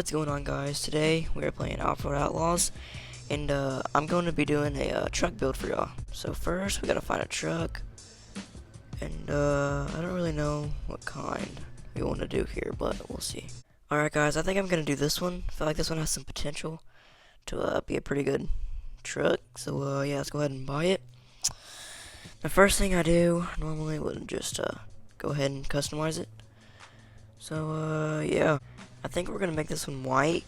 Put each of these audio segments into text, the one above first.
What's going on, guys? Today we are playing Offroad Outlaws, and I'm going to be doing a truck build for y'all. So first we gotta find a truck, and I don't really know what kind we want to do here, but we'll see. Alright guys, I think I'm gonna do this one. I feel like this one has some potential to be a pretty good truck, so yeah, let's go ahead and buy it. The first thing I do normally would just go ahead and customize it. So yeah, I think we're gonna make this one white,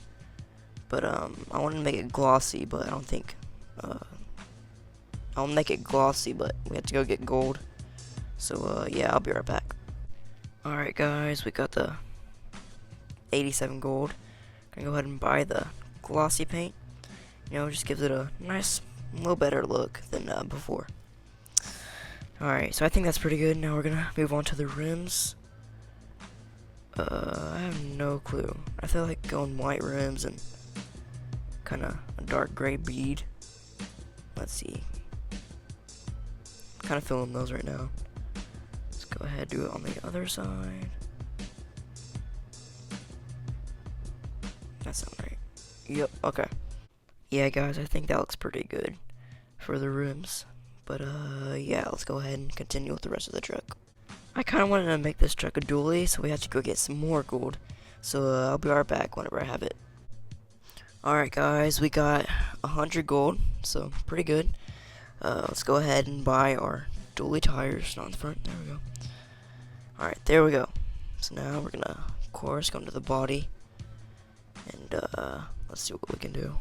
but I want to make it glossy, but I don't think I'll make it glossy, but we have to go get gold. So yeah, I'll be right back. Alright guys, we got the 87 gold. Gonna go ahead and buy the glossy paint. You know, just gives it a nice, little better look than before. Alright, so I think that's pretty good. Now we're gonna move on to the rims. I have no clue. I feel like going white rims and kind of a dark gray bead. Let's see. Kind of feeling those right now. Let's go ahead and do it on the other side. That sounds right. Yep, okay. Yeah, guys, I think that looks pretty good for the rims. But, yeah, let's go ahead and continue with the rest of the truck. I kind of wanted to make this truck a dually, so we have to go get some more gold. So, I'll be right back whenever I have it. Alright, guys, we got 100 gold, so pretty good. Let's go ahead and buy our dually tires. Not in the front, there we go. Alright, there we go. So now we're gonna, of course, go into the body. And, let's see what we can do.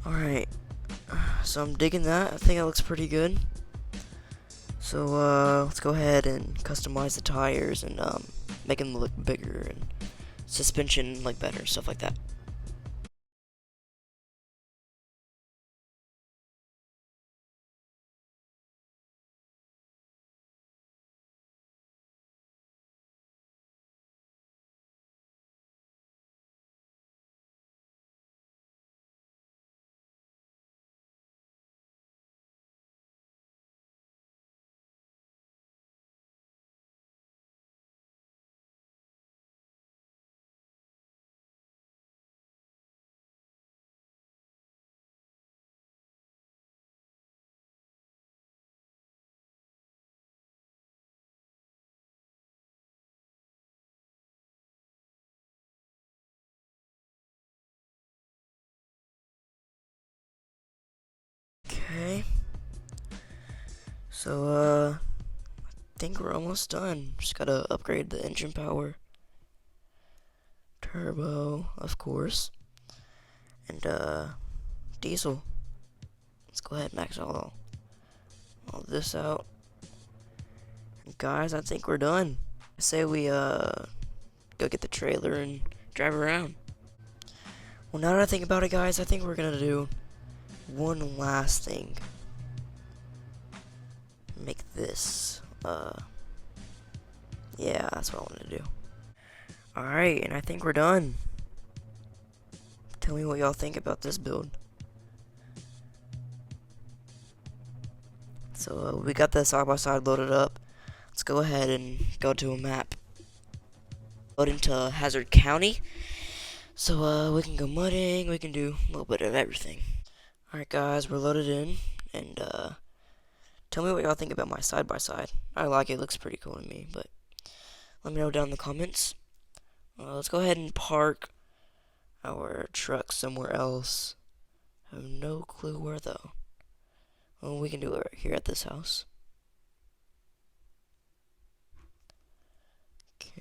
Alright, so I'm digging that. I think it looks pretty good. So, let's go ahead and customize the tires and, make them look bigger and suspension look better, stuff like that. Okay. So, I think we're almost done. Just gotta upgrade the engine power. Turbo, of course. And, diesel. Let's go ahead and max all this out. And guys, I think we're done. I say we, go get the trailer and drive around. Well, now that I think about it, guys, I think we're gonna do one last thing. Make this, yeah, that's what I wanted to do. Alright, and I think we're done. Tell me what y'all think about this build. So, we got the side-by-side loaded up. Let's go ahead and go to a map. Load into Hazard County. So, we can go mudding, we can do a little bit of everything. Alright guys, we're loaded in, and, tell me what y'all think about my side-by-side. I like it, looks pretty cool to me, but let me know down in the comments. Let's go ahead and park our truck somewhere else. I have no clue where though. Well, we can do it right here at this house.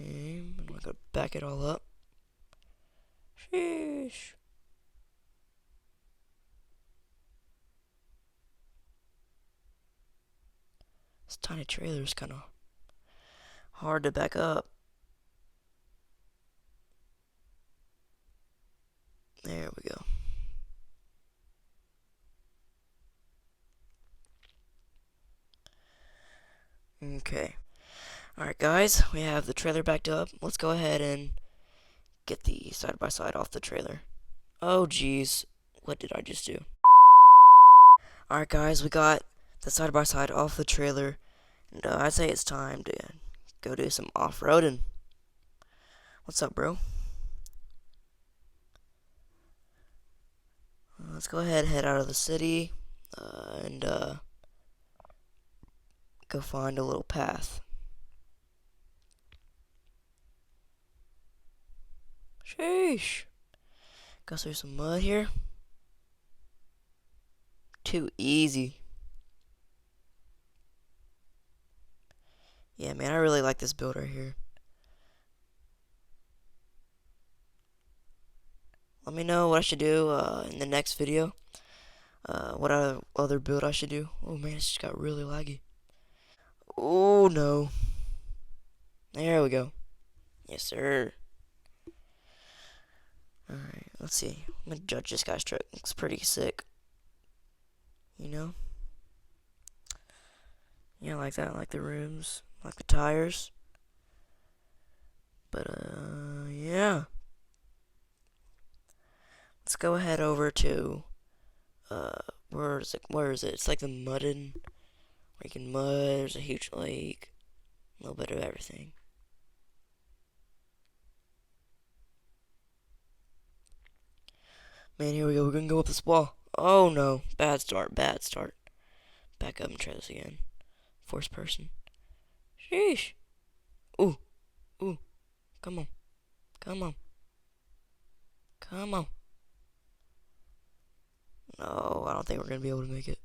Okay, I'm gonna back it all up. Sheesh. This tiny trailer is kind of hard to back up. There we go. Okay. Alright guys, we have the trailer backed up. Let's go ahead and get the side-by-side off the trailer. Oh geez, what did I just do? Alright guys, we got the side-by-side off the trailer. And I'd say it's time to go do some off-roading. What's up, bro? Let's go ahead and head out of the city and go find a little path. Sheesh. Go through some mud here. Too easy. Yeah, man, I really like this build right here. Let me know what I should do in the next video. What other build I should do. Oh man, it just got really laggy. Oh no. There we go. Yes, sir. Alright, let's see. I'm gonna judge this guy's truck. Looks pretty sick. You know? Yeah, I like that. I like the rims. I like the tires. But, yeah. Let's go ahead over to, where is it? It's like the muddin', where you can mud, there's a huge lake, a little bit of everything. Man, here we go, we're gonna go up this wall. Oh no, bad start, bad start. Back up and try this again. First person. Sheesh. Ooh, ooh, come on, come on, come on. No, I don't think we're gonna be able to make it.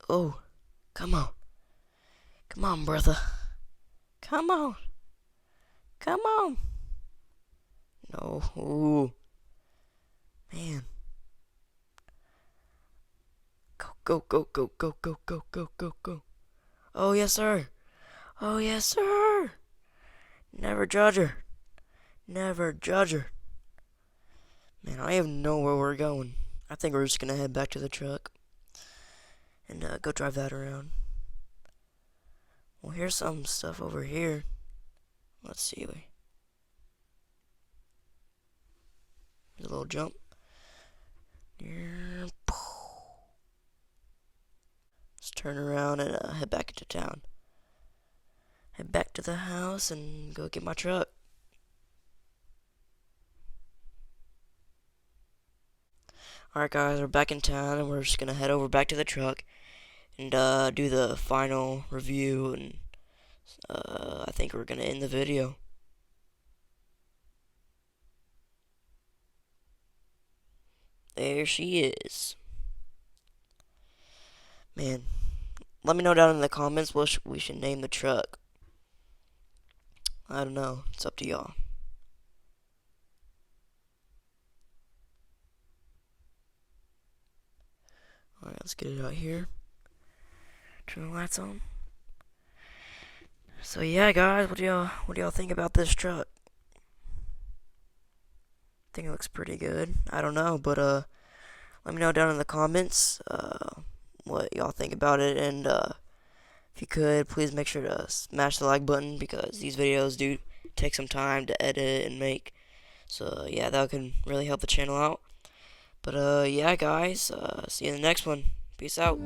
Oh, come on. Come on, brother. Come on. Come on. No. Ooh. Man. Go, go, go, go, go, go, go, go, go, go. Oh, yes, sir. Oh, yes, sir. Never judge her. Never judge her. Man, I don't even know where we're going. I think we're just gonna head back to the truck and go drive that around. Well, here's some stuff over here. Let's see. There's a little jump. Let's turn around and head back into town. Head back to the house and go get my truck. Alright guys, we're back in town and we're just gonna head over back to the truck and do the final review, and I think we're gonna end the video. There she is. Man, let me know down in the comments what we should name the truck. I don't know, it's up to y'all. Alright, let's get it out here. Turn the lights on. So yeah, guys, what do y'all think about this truck? I think it looks pretty good. I don't know, but let me know down in the comments what y'all think about it, and if you could, please make sure to smash the like button, because these videos do take some time to edit and make. So yeah, that can really help the channel out. But yeah, guys, see you in the next one. Peace out.